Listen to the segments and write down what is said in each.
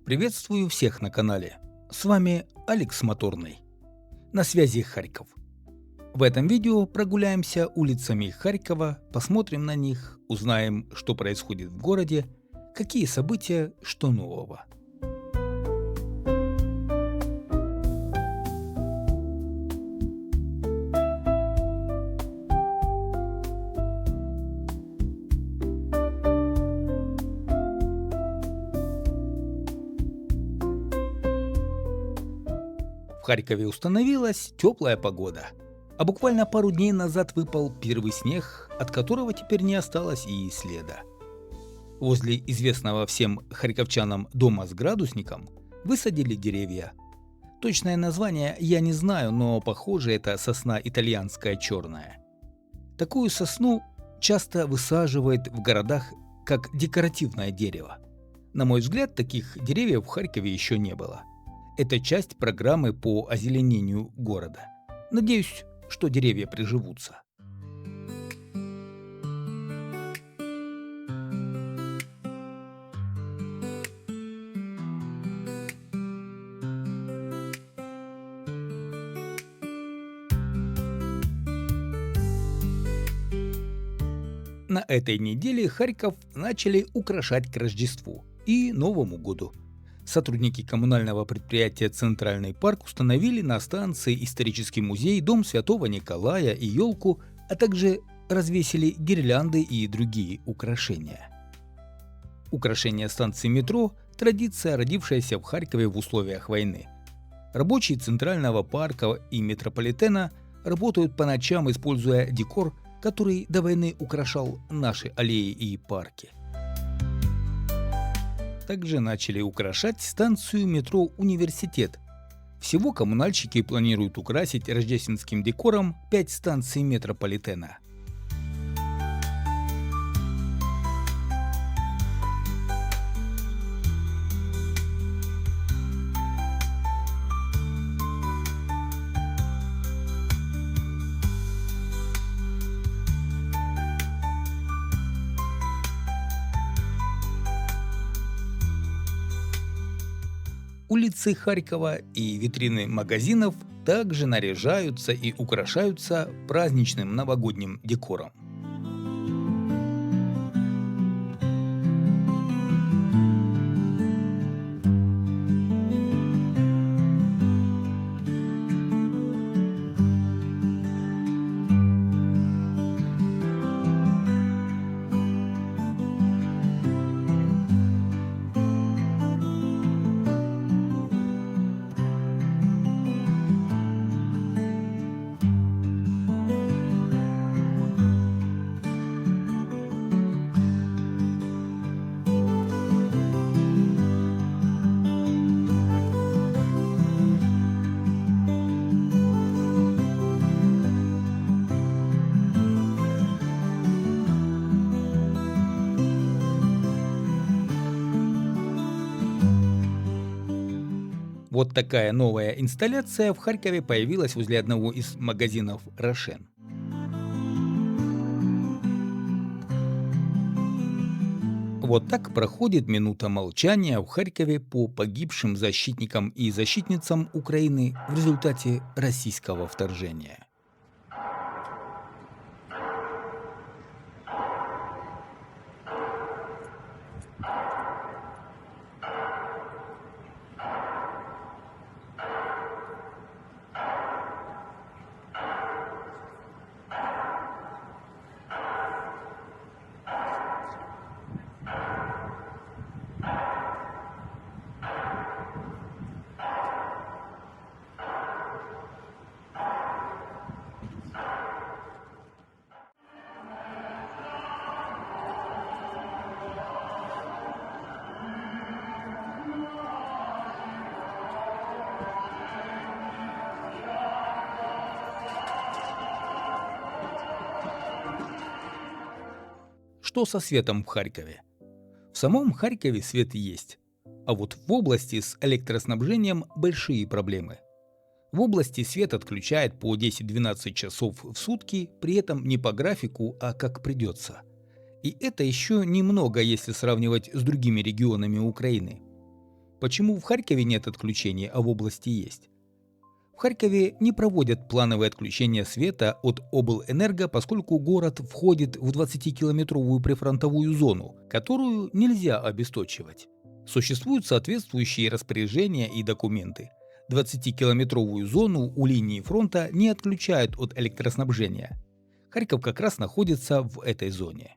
Приветствую всех на канале. С вами Алекс Моторный. На связи Харьков. В этом видео прогуляемся улицами Харькова, посмотрим на них, узнаем, что происходит в городе, какие события, что нового. В Харькове установилась теплая погода, а буквально пару дней назад выпал первый снег, от которого теперь не осталось и следа. Возле известного всем харьковчанам дома с градусником высадили деревья. Точное название я не знаю, но похоже это сосна итальянская черная. Такую сосну часто высаживают в городах как декоративное дерево. На мой взгляд, таких деревьев в Харькове еще не было. Это часть программы по озеленению города. Надеюсь, что деревья приживутся. На этой неделе Харьков начали украшать к Рождеству и Новому году. Сотрудники коммунального предприятия «Центральный парк» установили на станции исторический музей, дом Святого Николая и елку, а также развесили гирлянды и другие украшения. Украшение станции метро – традиция, родившаяся в Харькове в условиях войны. Рабочие Центрального парка и метрополитена работают по ночам, используя декор, который до войны украшал наши аллеи и парки. Также начали украшать станцию метро «Университет». Всего коммунальщики планируют украсить рождественским декором 5 станций метрополитена. Улицы Харькова и витрины магазинов также наряжаются и украшаются праздничным новогодним декором. Вот такая новая инсталляция в Харькове появилась возле одного из магазинов «Рошен». Вот так проходит минута молчания в Харькове по погибшим защитникам и защитницам Украины в результате российского вторжения. Что со светом в Харькове? В самом Харькове свет есть, а вот в области с электроснабжением большие проблемы. В области свет отключает по 10-12 часов в сутки, при этом не по графику, а как придется. И это еще немного, если сравнивать с другими регионами Украины. Почему в Харькове нет отключений, а в области есть? В Харькове не проводят плановые отключения света от облэнерго, поскольку город входит в 20-километровую прифронтовую зону, которую нельзя обесточивать. Существуют соответствующие распоряжения и документы. 20-километровую зону у линии фронта не отключают от электроснабжения. Харьков как раз находится в этой зоне.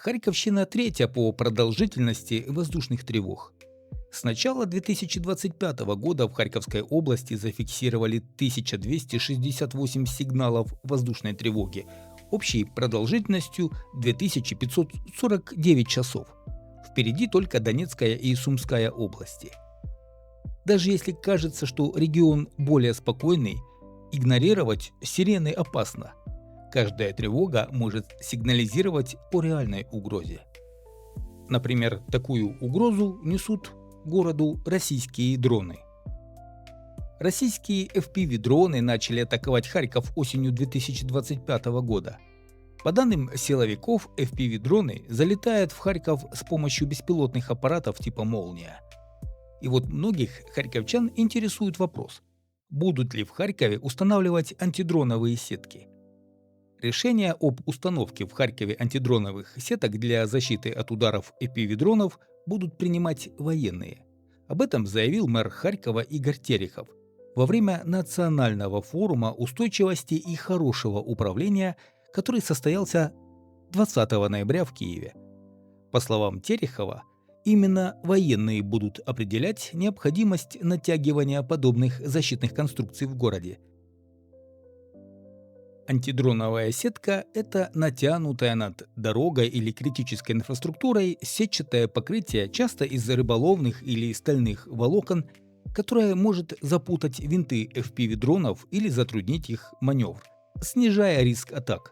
Харьковщина третья по продолжительности воздушных тревог. С начала 2025 года в Харьковской области зафиксировали 1268 сигналов воздушной тревоги общей продолжительностью 2549 часов. Впереди только Донецкая и Сумская области. Даже если кажется, что регион более спокойный, игнорировать сирены опасно. Каждая тревога может сигнализировать о реальной угрозе. Например, такую угрозу несут городу российские дроны. Российские FPV-дроны начали атаковать Харьков осенью 2025 года. По данным силовиков, FPV-дроны залетают в Харьков с помощью беспилотных аппаратов типа «Молния». И вот многих харьковчан интересует вопрос, будут ли в Харькове устанавливать антидроновые сетки. Решение об установке в Харькове антидроновых сеток для защиты от ударов FPV-дронов будут принимать военные. Об этом заявил мэр Харькова Игорь Терехов во время национального форума устойчивости и хорошего управления, который состоялся 20 ноября в Киеве. По словам Терехова, именно военные будут определять необходимость натягивания подобных защитных конструкций в городе. Антидроновая сетка – это натянутая над дорогой или критической инфраструктурой сетчатое покрытие, часто из рыболовных или стальных волокон, которое может запутать винты FPV-дронов или затруднить их маневр, снижая риск атак.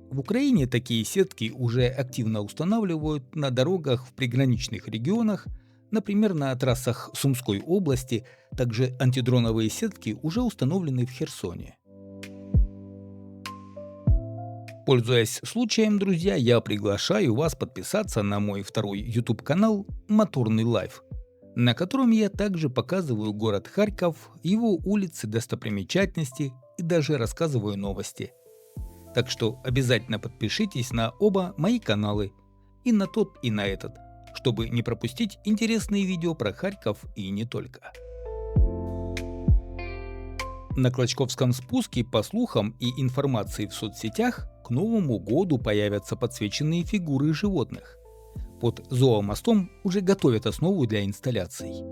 В Украине такие сетки уже активно устанавливают на дорогах в приграничных регионах, например, на трассах Сумской области, также антидроновые сетки уже установлены в Херсоне. Пользуясь случаем, друзья, я приглашаю вас подписаться на мой второй YouTube-канал «Моторный лайф», на котором я также показываю город Харьков, его улицы, достопримечательности и даже рассказываю новости. Так что обязательно подпишитесь на оба мои каналы, и на тот, и на этот, чтобы не пропустить интересные видео про Харьков и не только. На Клочковском спуске, по слухам и информации в соцсетях, к Новому году появятся подсвеченные фигуры животных. Под зоомостом уже готовят основу для инсталляций.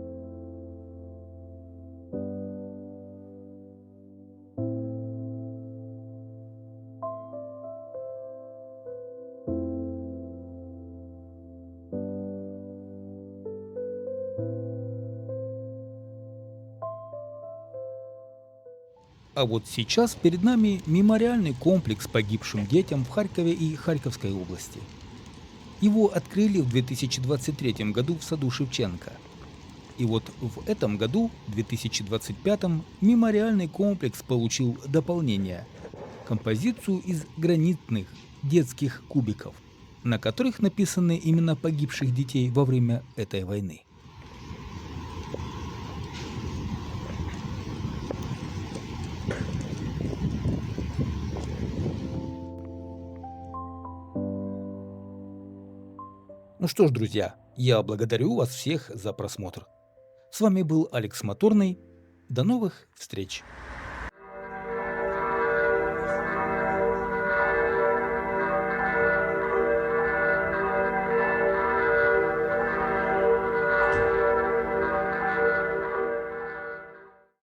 А вот сейчас перед нами мемориальный комплекс погибшим детям в Харькове и Харьковской области. Его открыли в 2023 году в саду Шевченко. И вот в этом году, 2025, мемориальный комплекс получил дополнение – композицию из гранитных детских кубиков, на которых написаны имена погибших детей во время этой войны. Ну что ж, друзья, я благодарю вас всех за просмотр. С вами был Алекс Моторный. До новых встреч!